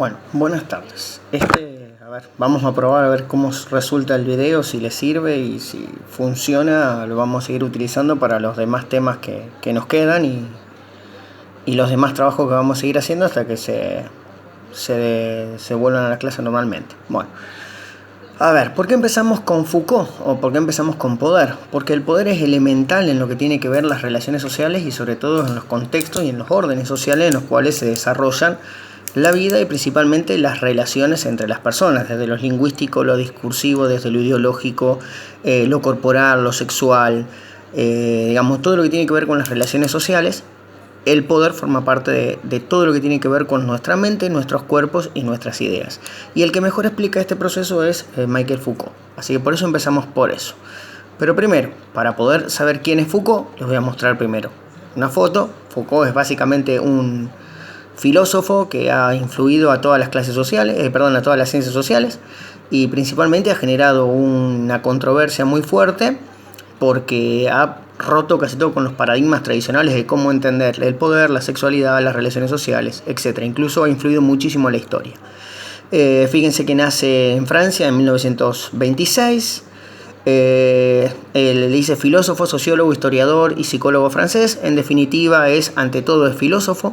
Bueno, buenas tardes. Vamos a probar a ver cómo resulta el video, si le sirve y si funciona, lo vamos a seguir utilizando para los demás temas que nos quedan y los demás trabajos que vamos a seguir haciendo hasta que se vuelvan a la clase normalmente. Bueno, a ver, ¿por qué empezamos con Foucault o por qué empezamos con poder? Porque el poder es elemental en lo que tiene que ver las relaciones sociales y sobre todo en los contextos y en los órdenes sociales en los cuales se desarrollan la vida y principalmente las relaciones entre las personas, desde lo lingüístico, lo discursivo, desde lo ideológico, lo corporal, lo sexual, todo lo que tiene que ver con las relaciones sociales. El poder forma parte de todo lo que tiene que ver con nuestra mente, nuestros cuerpos y nuestras ideas. Y el que mejor explica este proceso es Michel Foucault. Así que por eso empezamos por eso. Pero primero, para poder saber quién es Foucault, les voy a mostrar primero una foto. Foucault es básicamente un filósofo que ha influido a todas las clases sociales, a todas las ciencias sociales, y principalmente ha generado una controversia muy fuerte porque ha roto casi todo con los paradigmas tradicionales de cómo entender el poder, la sexualidad, las relaciones sociales, etc. Incluso ha influido muchísimo en la historia. Fíjense que nace en Francia en 1926. Él dice filósofo, sociólogo, historiador y psicólogo francés. En definitiva ante todo es filósofo.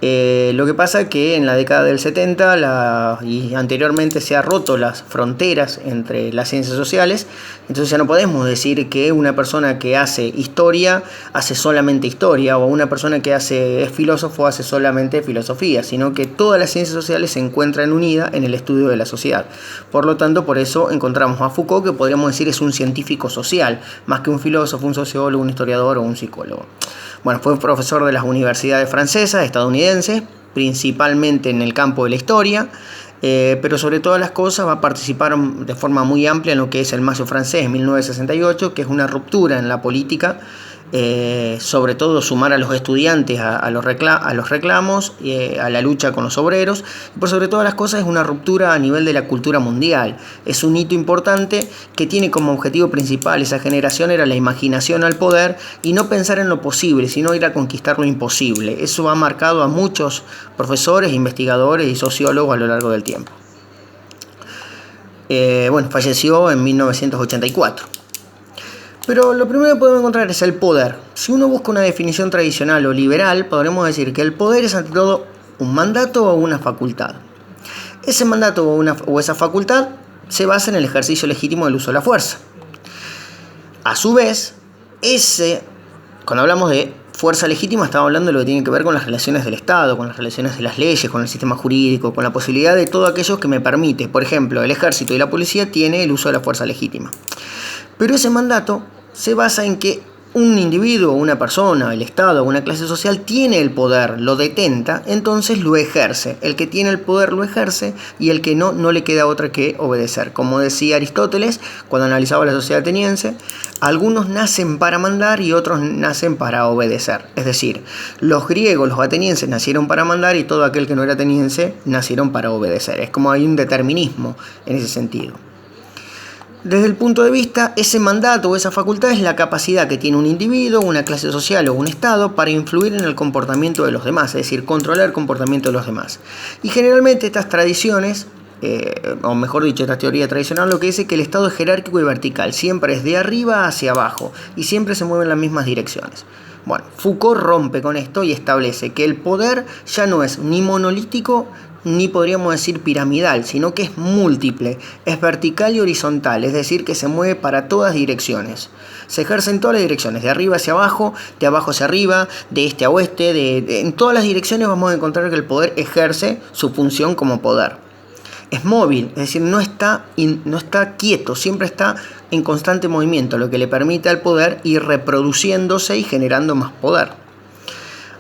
Lo que pasa es que en la década del 70 y anteriormente se ha roto las fronteras entre las ciencias sociales, entonces ya no podemos decir que una persona que hace historia hace solamente historia o una persona que es filósofo hace solamente filosofía, sino que todas las ciencias sociales se encuentran unidas en el estudio de la sociedad. Por lo tanto, por eso encontramos a Foucault, que podríamos decir es un científico social, más que un filósofo, un sociólogo, un historiador o un psicólogo. Bueno, fue profesor de las universidades francesas, estadounidenses, principalmente en el campo de la historia, pero sobre todas las cosas va a participar de forma muy amplia en lo que es el Mayo francés en 1968, que es una ruptura en la política, sobre todo sumar a los estudiantes a los reclamos, a la lucha con los obreros, y por sobre todas las cosas es una ruptura a nivel de la cultura mundial. Es un hito importante que tiene como objetivo principal esa generación era la imaginación al poder y no pensar en lo posible, sino ir a conquistar lo imposible. Eso ha marcado a muchos profesores, investigadores y sociólogos a lo largo del tiempo. Falleció en 1984. Pero lo primero que podemos encontrar es el poder. Si uno busca una definición tradicional o liberal, podremos decir que el poder es ante todo un mandato o una facultad. Ese mandato o esa facultad se basa en el ejercicio legítimo del uso de la fuerza. A su vez, cuando hablamos de fuerza legítima, estamos hablando de lo que tiene que ver con las relaciones del Estado, con las relaciones de las leyes, con el sistema jurídico, con la posibilidad de todo aquello que me permite. Por ejemplo, el ejército y la policía tienen el uso de la fuerza legítima. Pero ese mandato se basa en que un individuo, una persona, el Estado, una clase social tiene el poder, lo detenta, entonces lo ejerce. El que tiene el poder lo ejerce y el que no le queda otra que obedecer. Como decía Aristóteles cuando analizaba la sociedad ateniense, algunos nacen para mandar y otros nacen para obedecer. Es decir, los griegos, los atenienses nacieron para mandar y todo aquel que no era ateniense nacieron para obedecer. Es como hay un determinismo en ese sentido. Desde el punto de vista, ese mandato o esa facultad es la capacidad que tiene un individuo, una clase social o un Estado para influir en el comportamiento de los demás, es decir, controlar el comportamiento de los demás. Y generalmente estas tradiciones, o mejor dicho, esta teoría tradicional lo que dice que el Estado es jerárquico y vertical, siempre es de arriba hacia abajo y siempre se mueve en las mismas direcciones. Bueno, Foucault rompe con esto y establece que el poder ya no es ni monolítico ni podríamos decir piramidal, sino que es múltiple, es vertical y horizontal, es decir, que se mueve para todas direcciones. Se ejerce en todas las direcciones, de arriba hacia abajo, de abajo hacia arriba, de este a oeste, en todas las direcciones vamos a encontrar que el poder ejerce su función como poder. Es móvil, es decir, no está quieto, siempre está en constante movimiento, lo que le permite al poder ir reproduciéndose y generando más poder.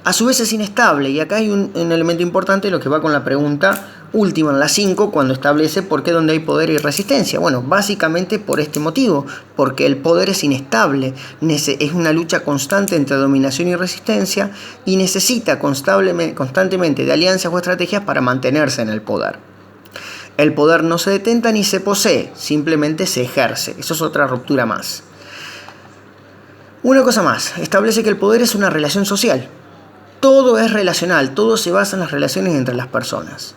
A su vez es inestable, y acá hay un elemento importante, lo que va con la pregunta última en la 5, cuando establece por qué donde hay poder y resistencia. Bueno, básicamente por este motivo, porque el poder es inestable, es una lucha constante entre dominación y resistencia, y necesita constantemente de alianzas o estrategias para mantenerse en el poder. El poder no se detenta ni se posee, simplemente se ejerce. Eso es otra ruptura más. Una cosa más, establece que el poder es una relación social. Todo es relacional, todo se basa en las relaciones entre las personas.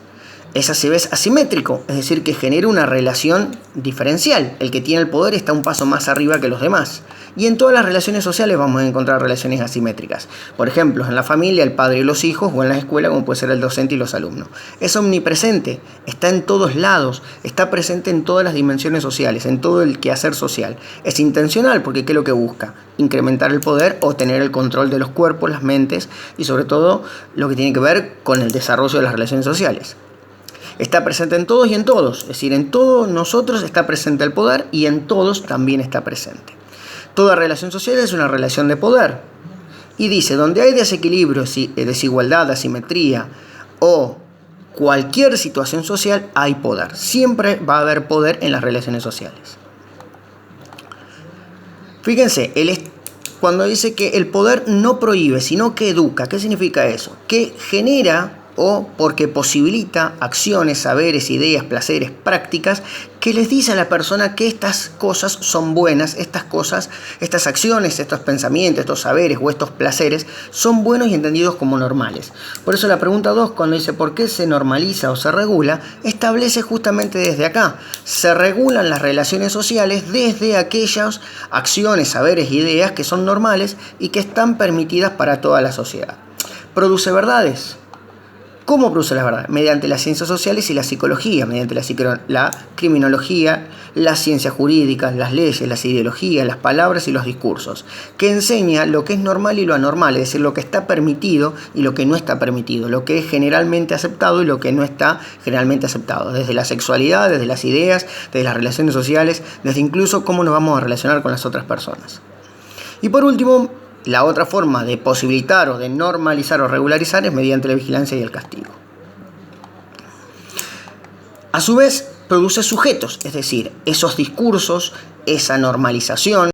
Es a su vez asimétrico, es decir, que genera una relación diferencial. El que tiene el poder está un paso más arriba que los demás. Y en todas las relaciones sociales vamos a encontrar relaciones asimétricas. Por ejemplo, en la familia, el padre y los hijos, o en la escuela, como puede ser el docente y los alumnos. Es omnipresente, está en todos lados, está presente en todas las dimensiones sociales, en todo el quehacer social. Es intencional, porque ¿qué es lo que busca? Incrementar el poder o tener el control de los cuerpos, las mentes y sobre todo lo que tiene que ver con el desarrollo de las relaciones sociales. Está presente en todos y en todos, es decir, en todos nosotros está presente el poder y en todos también está presente. Toda relación social es una relación de poder. Y dice, donde hay desequilibrio, desigualdad, asimetría o cualquier situación social, hay poder. Siempre va a haber poder en las relaciones sociales. Fíjense, cuando dice que el poder no prohíbe, sino que educa, ¿qué significa eso? Que genera o porque posibilita acciones, saberes, ideas, placeres, prácticas que les dice a la persona que estas cosas son buenas, estas acciones, estos pensamientos, estos saberes o estos placeres son buenos y entendidos como normales. Por eso la pregunta 2, cuando dice ¿por qué se normaliza o se regula?, establece justamente desde acá. Se regulan las relaciones sociales desde aquellas acciones, saberes, ideas que son normales y que están permitidas para toda la sociedad. ¿Produce verdades? ¿Cómo produce las verdades? Mediante las ciencias sociales y la psicología, mediante la criminología, las ciencias jurídicas, las leyes, las ideologías, las palabras y los discursos, que enseña lo que es normal y lo anormal, es decir, lo que está permitido y lo que no está permitido, lo que es generalmente aceptado y lo que no está generalmente aceptado, desde la sexualidad, desde las ideas, desde las relaciones sociales, desde incluso cómo nos vamos a relacionar con las otras personas. Y por último, la otra forma de posibilitar o de normalizar o regularizar es mediante la vigilancia y el castigo. A su vez, produce sujetos, es decir, esos discursos, esa normalización,